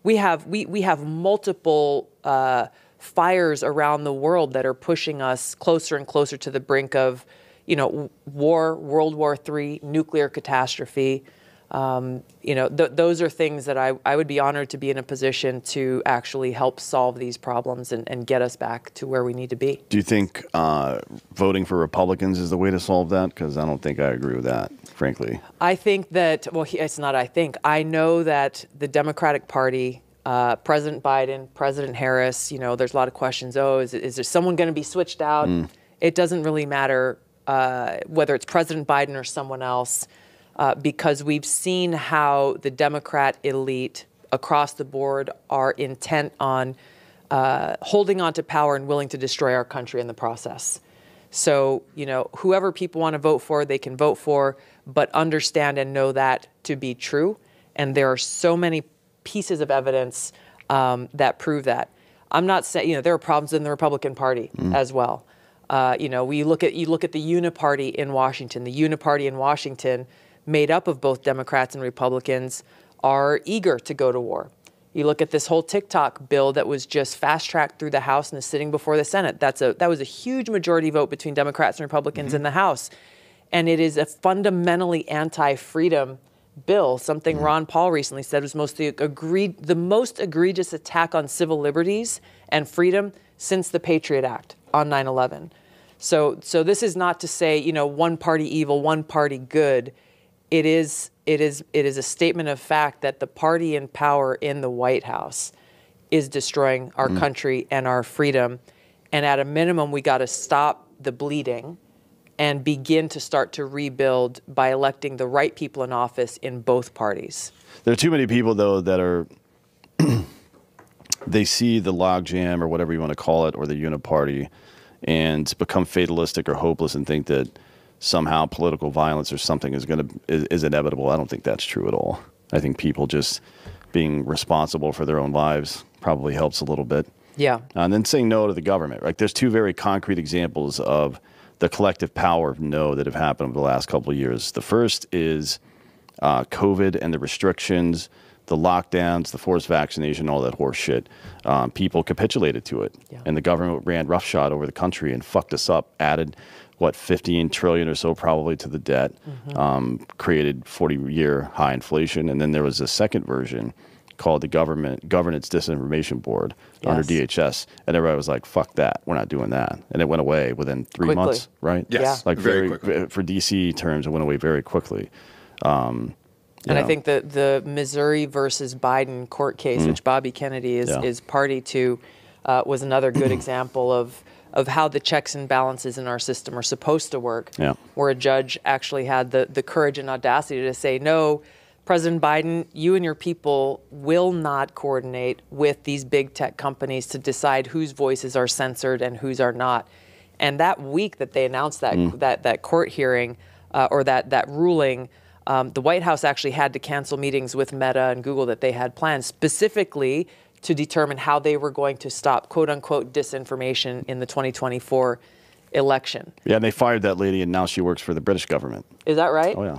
we have multiple fires around the world that are pushing us closer and closer to the brink of, war, World War III, nuclear catastrophe. Those are things that I would be honored to be in a position to actually help solve these problems and get us back to where we need to be. Do you think voting for Republicans is the way to solve that? Because I don't think I agree with that, frankly. I think that, it's not I think. I know that the Democratic Party, President Biden, President Harris, there's a lot of questions. Is there someone going to be switched out? It doesn't really matter whether it's President Biden or someone else. Because we've seen how the Democrat elite across the board are intent on holding on to power and willing to destroy our country in the process. So, whoever people want to vote for, they can vote for, but understand and know that to be true. And there are so many pieces of evidence that prove that. I'm not saying, there are problems in the Republican Party as well. You look at the Uniparty in Washington. The Uniparty in Washington, made up of both Democrats and Republicans, are eager to go to war. You look at this whole TikTok bill that was just fast-tracked through the House and is sitting before the Senate. That was a huge majority vote between Democrats and Republicans in the House. And it is a fundamentally anti-freedom bill, something Ron Paul recently said was the most egregious attack on civil liberties and freedom since the Patriot Act on 9/11. So this is not to say, one party evil, one party good. It is a statement of fact that the party in power in the White House is destroying our country and our freedom. And at a minimum, we got to stop the bleeding and begin to start to rebuild by electing the right people in office in both parties. There are too many people, though, that are they see the logjam or whatever you want to call it, or the Uniparty, and become fatalistic or hopeless and think that somehow political violence or something is inevitable. I don't think that's true at all. I think people just being responsible for their own lives probably helps a little bit. Yeah. And then saying no to the government. Like, there's two very concrete examples of the collective power of no that have happened over the last couple of years. The first is COVID and the restrictions, the lockdowns, the forced vaccination, all that horse shit. People capitulated to it. Yeah. And the government ran roughshod over the country and fucked us up, added 15 trillion or so probably to the debt, created 40-year high inflation. And then there was a second version called the Governance Disinformation Board under DHS. And everybody was like, fuck that. We're not doing that. And it went away within 3 months, right? Yes. Like very quickly. For DC terms, it went away very quickly. And I think that the Missouri versus Biden court case, which Bobby Kennedy is party to, was another good example of how the checks and balances in our system are supposed to work, where a judge actually had the courage and audacity to say, no, President Biden, you and your people will not coordinate with these big tech companies to decide whose voices are censored and whose are not. And that week that they announced that court hearing or that ruling, the White House actually had to cancel meetings with Meta and Google that they had planned specifically to determine how they were going to stop, quote unquote, disinformation in the 2024 election. Yeah, and they fired that lady, and now she works for the British government. Is that right? Oh, yeah.